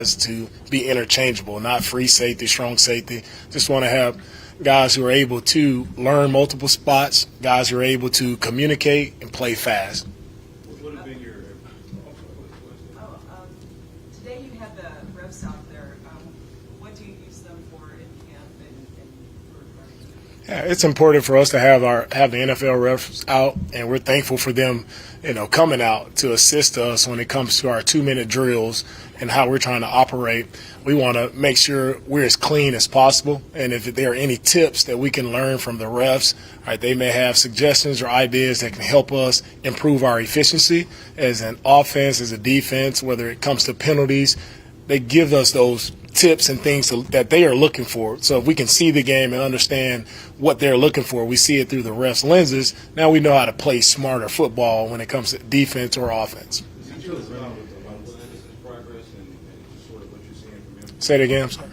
to be interchangeable, not free safety, strong safety. Just want to have guys who are able to learn multiple spots, guys who are able to communicate and play fast. What have been your today you had the refs out there. What do you use them for in camp and for Yeah, it's important for us to have the NFL refs out, and we're thankful for them, coming out to assist us when it comes to our 2-minute drills and how we're trying to operate. We want to make sure we're as clean as possible, and if there are any tips that we can learn from the refs, right, they may have suggestions or ideas that can help us improve our efficiency as an offense, as a defense, whether it comes to penalties. They give us those tips and things that they are looking for. So if we can see the game and understand what they're looking for, we see it through the refs' lenses, now we know how to play smarter football when it comes to defense or offense. Say it again, I'm sorry.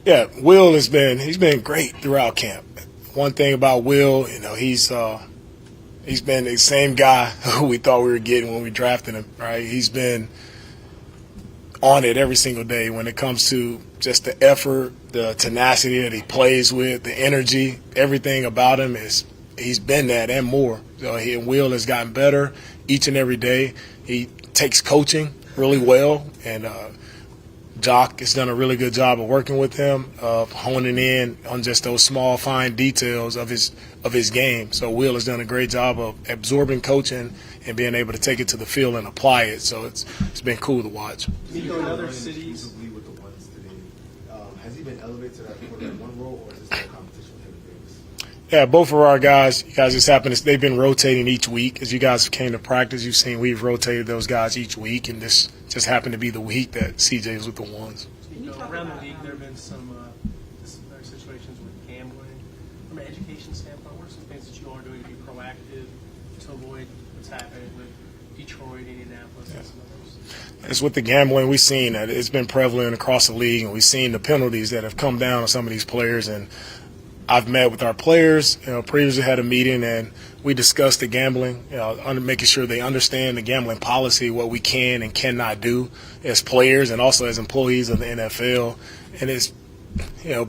Yeah, Will he's been great throughout camp. One thing about Will, he's been the same guy who we thought we were getting when we drafted him, right? He's been on it every single day when it comes to just the effort, the tenacity that he plays with, the energy, everything about him he's been that and more. So Will has gotten better each and every day. He takes coaching really well, and Jock has done a really good job of working with him, of honing in on just those small, fine details of his game. So Will has done a great job of absorbing coaching and being able to take it to the field and apply it. So it's been cool to watch. DeMeco, in other cities, with the ones today, has he been elevated to that quarterback one role, or is this a competition with him and Davis? Yeah, both of our guys just happened. They've been rotating each week. As you guys came to practice, you've seen we've rotated those guys each week, and this just happened to be the week that CJ was with the ones. Around the league, there have been some disciplinary situations with gambling. From an education standpoint, what are some things that you all are doing to be proactive to avoid what's happening with Detroit, Indianapolis, and some others? It's with the gambling. We've seen that it's been prevalent across the league, and we've seen the penalties that have come down on some of these players. And I've met with our players, previously had a meeting, and we discussed the gambling, making sure they understand the gambling policy, what we can and cannot do as players and also as employees of the NFL. And it's,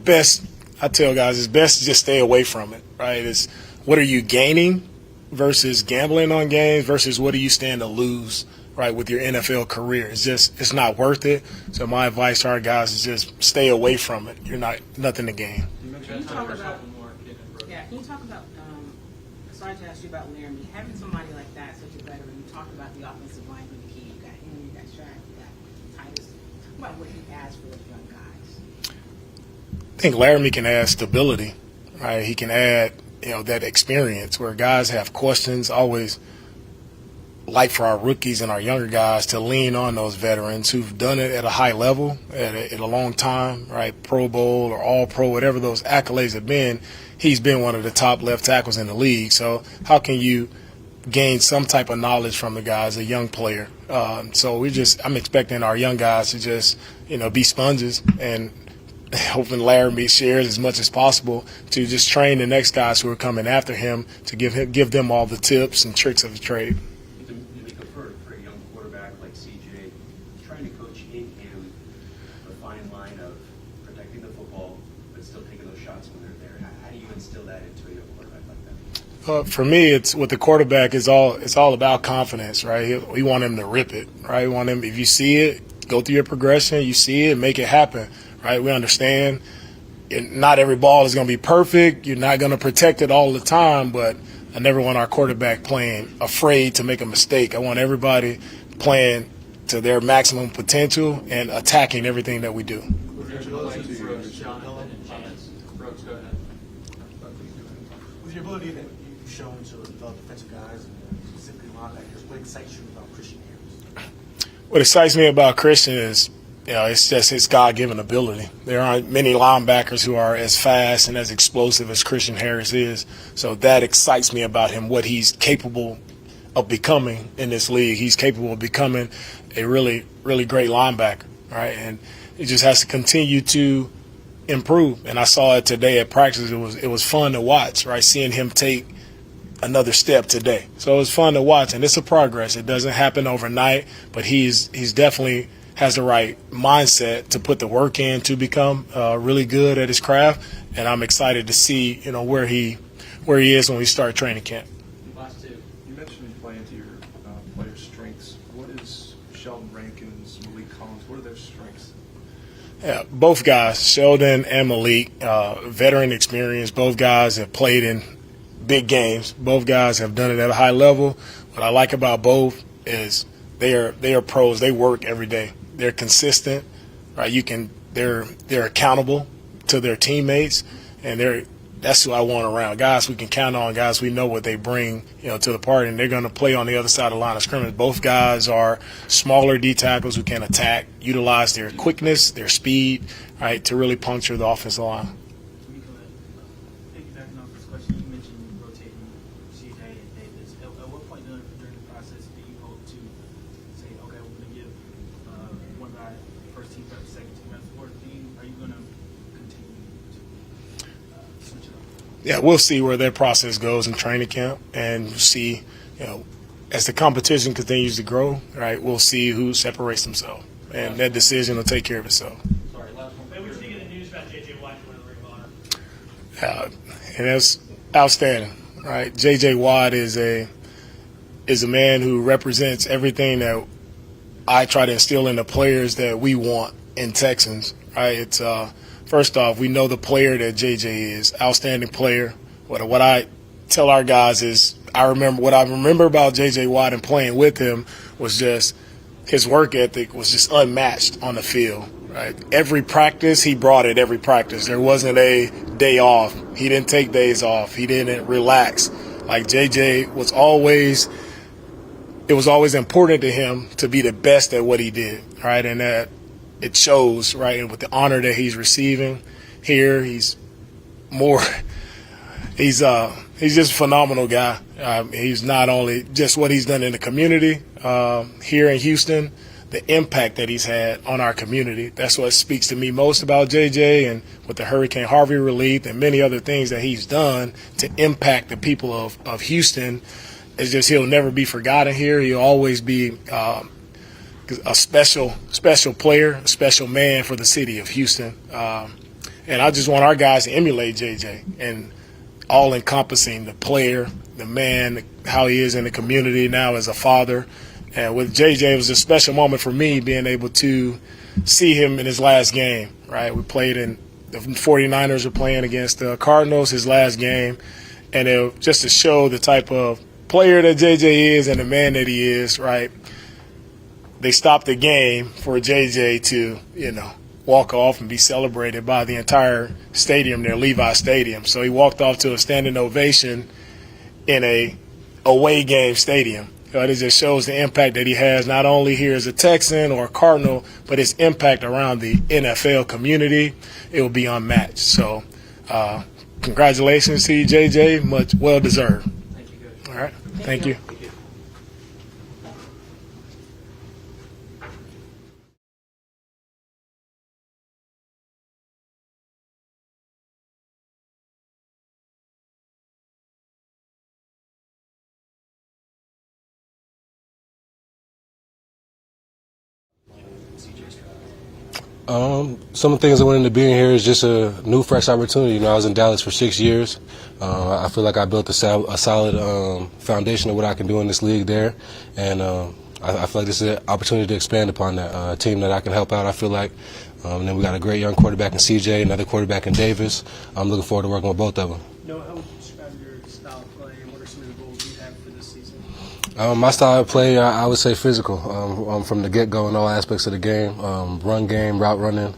best, I tell guys, it's best to just stay away from it, right? It's what are you gaining versus gambling on games versus what do you stand to lose, right, with your NFL career. It's not worth it. So my advice to our guys is just stay away from it. You're nothing to gain. Can you talk about? Can you talk about? Sorry to ask you about Laramie. Having somebody like that, such a veteran. You talked about the offensive line being key. You got him. You got Shaq. You got Titus. Talk about what he adds for those young guys. I think Laramie can add stability, right? He can add, that experience where guys have questions. Always like for our rookies and our younger guys to lean on those veterans who've done it at a high level, at a long time, right? Pro Bowl or All Pro, whatever those accolades have been, he's been one of the top left tackles in the league. So how can you gain some type of knowledge from the guy as a young player? So I'm expecting our young guys to just, be sponges and hoping Laramie shares as much as possible to just train the next guys who are coming after him to give them all the tips and tricks of the trade. For a young quarterback like CJ, trying to coach in him the fine line of protecting the football but still taking those shots when they're there. How do you instill that into a young quarterback like that? For me, it's with the quarterback. It's all about confidence, right? We want him to rip it, right? We want him. If you see it, go through your progression. You see it, make it happen, right? We understand. Not every ball is going to be perfect. You're not going to protect it all the time, but I never want our quarterback playing afraid to make a mistake. I want everybody playing to their maximum potential and attacking everything that we do. With your ability that you've shown to develop defensive guys and specifically linebackers, what excites you about Christian Harris? What excites me about Christian is, it's just his God-given ability. There aren't many linebackers who are as fast and as explosive as Christian Harris is. So that excites me about him, what he's capable of becoming in this league. He's capable of becoming a really, really great linebacker, right? And he just has to continue to improve. And I saw it today at practice. It was fun to watch, right? Seeing him take another step today. So it's fun to watch, and it's a progress. It doesn't happen overnight, but he's definitely has the right mindset to put the work in to become really good at his craft. And I'm excited to see, where he is when we start training camp. You mentioned playing to your players' strengths. What is Sheldon Rankins, Malik Collins? What are their strengths? Yeah, both guys, Sheldon and Malik, veteran experience. Both guys have played in big games. Both guys have done it at a high level. What I like about both is they are pros. They work every day. They're consistent, right? They're accountable to their teammates, and that's who I want around. Guys we can count on, guys we know what they bring, to the party, and they're going to play on the other side of the line of scrimmage. Both guys are smaller D tackles who can attack, utilize their quickness, their speed, right, to really puncture the offensive line. Piggybacking off this question, you mentioned rotating CJ and Davis. At what point during the process do you hope to say, okay, we're going to give one guy first team reps, second team reps, or are you going to continue to switch it up? Yeah, we'll see where their process goes in training camp, and see, as the competition continues to grow, right, we'll see who separates themselves, and that decision will take care of itself. Sorry, last one. What do you think of the news about J.J. Watt winning the Ring of Honor? And that's outstanding, right? J.J. Watt is a man who represents everything that I try to instill in the players that we want in Texans, right? It's first off, we know the player that J.J. is, outstanding player. What I tell our guys is what I remember about J.J. Watt and playing with him was just his work ethic was just unmatched on the field, right? Every practice, he brought it every practice. There wasn't a day off. He didn't take days off. He didn't relax. Like J.J. it was always important to him to be the best at what he did, right? And that it shows, right? And with the honor that he's receiving here, he's just a phenomenal guy. He's not only just what he's done in the community here in Houston, the impact that he's had on our community. That's what speaks to me most about JJ, and with the Hurricane Harvey relief and many other things that he's done to impact the people of Houston. It's just he'll never be forgotten here. He'll always be a special player, a special man for the city of Houston. And I just want our guys to emulate JJ and all-encompassing, the player, the man, how he is in the community now as a father. And with JJ, it was a special moment for me being able to see him in his last game, right? We played in the 49ers were playing against the Cardinals, his last game. And just to show the type of player that JJ is and the man that he is, right? They stopped the game for JJ to, walk off and be celebrated by the entire stadium there, Levi Stadium. So he walked off to a standing ovation in a away game stadium. It just shows the impact that he has not only here as a Texan or a Cardinal, but his impact around the NFL community. It will be unmatched. So congratulations to you, JJ. Much well-deserved. Thank you, Coach. All right. Thank you. Some of the things that went into being here is just a new, fresh opportunity. I was in Dallas for 6 years. I feel like I built a solid foundation of what I can do in this league there, and I feel like this is an opportunity to expand upon that. A team that I can help out, I feel like. And then we got a great young quarterback in CJ, another quarterback in Davis. I'm looking forward to working with both of them. How would you describe your style of play, and what are some of the goals you have for this season? My style of play, I would say physical. From the get-go in all aspects of the game, run game, route running,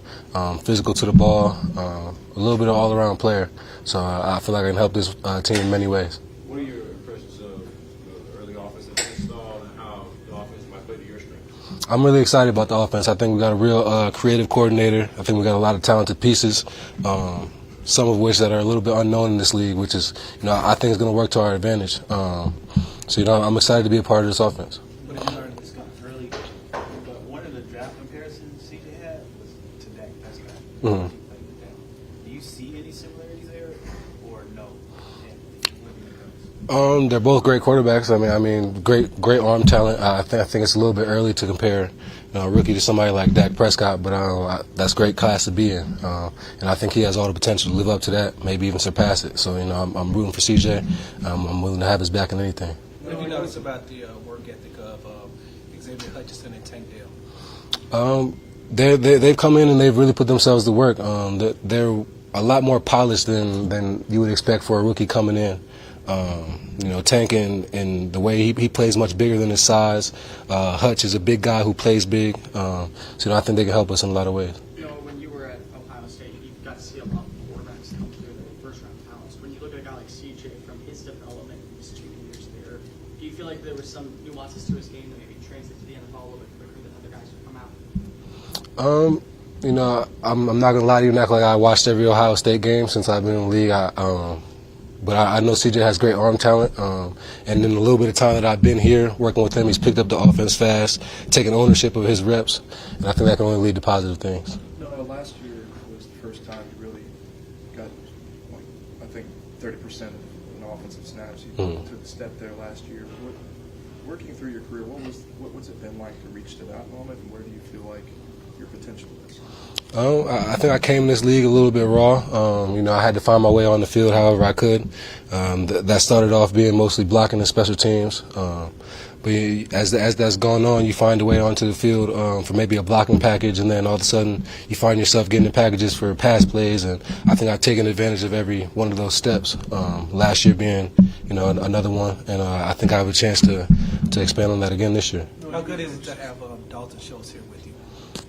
physical to the ball, a little bit of all-around player. So I feel like I can help this team in many ways. What are your impressions of the early offense that you installed and how the offense might play to your strengths? I'm really excited about the offense. I think we got a real creative coordinator. I think we got a lot of talented pieces, some of which that are a little bit unknown in this league, which is, I think is going to work to our advantage. So, I'm excited to be a part of this offense. What did you learn this early? But one of the draft comparisons CJ had was to Dak Prescott. Mm-hmm. Do you see any similarities there, or no? They're both great quarterbacks. I mean, great arm talent. I think it's a little bit early to compare, a rookie to somebody like Dak Prescott, but that's great class to be in, and I think he has all the potential to live up to that, maybe even surpass it. So I'm rooting for CJ. I'm willing to have his back in anything. What have you noticed about the work ethic of Xavier Hutchinson and Tank Dell? They've come in and they've really put themselves to work. They're a lot more polished than you would expect for a rookie coming in. Tank in the way he plays much bigger than his size. Hutch is a big guy who plays big. So I think they can help us in a lot of ways. When you were at Ohio State, you got to see a lot of quarterbacks come through the first-round talents. When you look at a guy like CJ from his development in his 2 years there, do you feel like there were some nuances to his game that maybe translated to the NFL a little bit quicker than other guys who come out? I'm not gonna lie to you and act like I watched every Ohio State game since I've been in the league. But I know CJ has great arm talent, and in a little bit of time that I've been here working with him, he's picked up the offense fast, taking ownership of his reps, and I think that can only lead to positive things. Last year was the first time you really got, I think, 30% of an offensive snaps. You took a step there last year. Working through your career, what's it been like to reach to that moment, and where do you feel like your potential is? I think I came in this league a little bit raw. I had to find my way on the field however I could. That started off being mostly blocking and special teams. But as that's gone on, you find a way onto the field for maybe a blocking package, and then all of a sudden you find yourself getting the packages for pass plays. And I think I've taken advantage of every one of those steps. Last year being, another one, and I think I have a chance to expand on that again this year. How good is it to have Dalton Schultz here with you?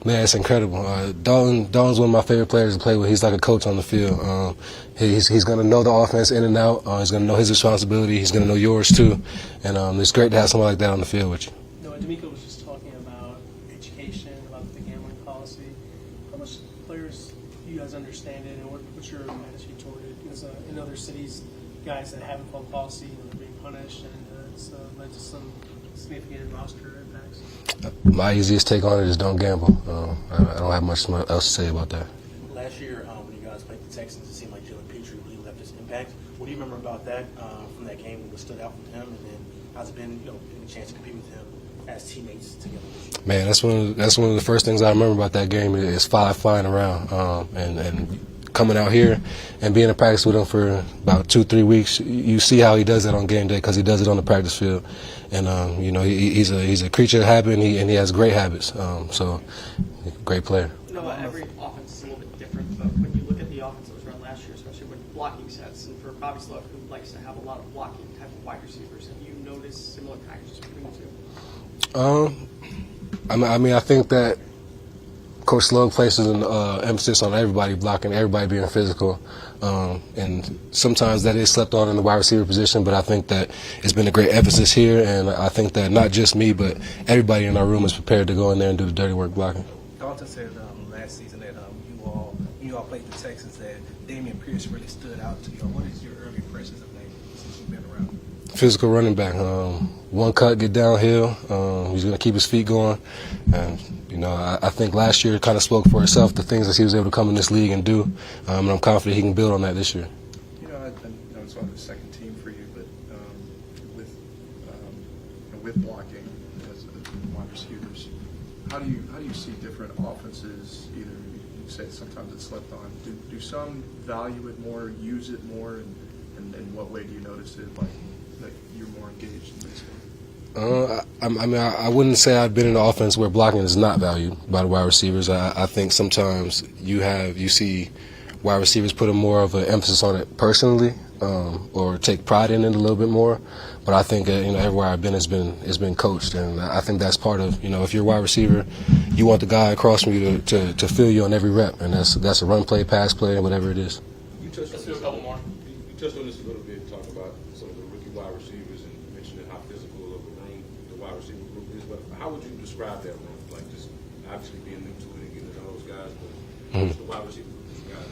Man, it's incredible. Dalton's one of my favorite players to play with. He's like a coach on the field. He's going to know the offense in and out. He's going to know his responsibility. He's going to know yours too. And it's great to have somebody like that on the field with you. DeMeco was just talking about education, about the gambling policy. How much players do you guys understand it, and what's your attitude toward it? Because in other cities, guys that haven't followed policy are being punished, and it's led to some significant roster impacts. My easiest take on it is don't gamble. I don't have much else to say about that. Last year, when you guys played the Texans, it seemed like Jalen Petrie really left his impact. What do you remember about that from that game? What stood out from him, and then how's it been, getting a chance to compete with him as teammates together this year? Man, that's one of the first things I remember about that game is flying around and coming out here and being in practice with him for about 2-3 weeks. You see how he does that on game day because he does it on the practice field. And he's a creature of habit, and he has great habits. So, great player. Every offense is a little bit different, but when you look at the offense that was run last year, especially with blocking sets, and for Bobby Sloak, who likes to have a lot of blocking type of wide receivers, have you noticed similar packages between the two? I think that Coach Sloan places an emphasis on everybody blocking, everybody being physical, and sometimes that is slept on in the wide receiver position, but I think that it's been a great emphasis here, and I think that not just me, but everybody in our room is prepared to go in there and do the dirty work blocking. Dalton said last season that you all played the Texans, that Dameon Pierce really stood out to you. What is your early impressions of Dameon since you've been around? Physical running back. One cut, get downhill. He's going to keep his feet going. And, I think last year kind of spoke for itself, the things that he was able to come in this league and do. And I'm confident he can build on that this year. It's on the second team for you, but with blocking as wide receivers, how do you see different offenses? Either you say sometimes it's slept on. Do some value it more, use it more, and in what way do you notice it that you're more engaged in this one? I wouldn't say I've been in an offense where blocking is not valued by the wide receivers. I think sometimes you see wide receivers put more of an emphasis on it personally, or take pride in it a little bit more. But I think everywhere I've been has been coached, and I think that's part of if you're a wide receiver, you want the guy across from you to feel you on every rep, and that's a run play, pass play, whatever it is. You touched on this a little bit, talking about some of the rookie wide receivers and mentioning how physical of a room the wide receiver group is. But how would you describe that room? Like, just obviously being new to it and getting to know those guys, but the wide receiver group you guys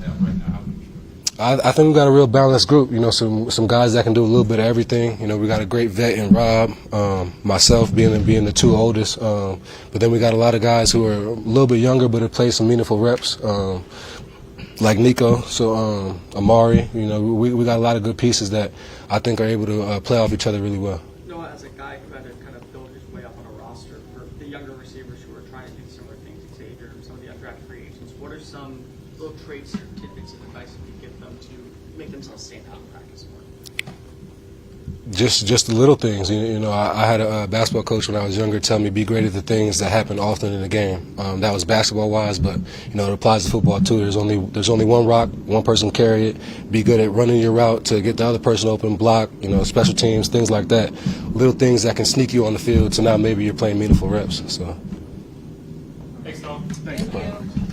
have right now, how would you describe it? I think we got a real balanced group. Some guys that can do a little bit of everything. We got a great vet in Rob, myself being the two oldest. But then we got a lot of guys who are a little bit younger, but have played some meaningful reps. Like Nico, so Amari, we got a lot of good pieces that I think are able to play off each other really well. Noah, as a guy who had to kind of build his way up on a roster, for the younger receivers who are trying to do similar things, Xavier, some of the undrafted free agents, what are some little traits or tidbits of advice you could give them to make themselves stand out in practice more? Just the little things. You know, I had a basketball coach when I was younger tell me be great at the things that happen often in the game. That was basketball wise, but you know it applies to football too. There's only one rock, one person carry it. Be good at running your route to get the other person open, block. You know, special teams, things like that. Little things that can sneak you on the field. So now maybe you're playing meaningful reps. So. Thanks, Tom. Thank you.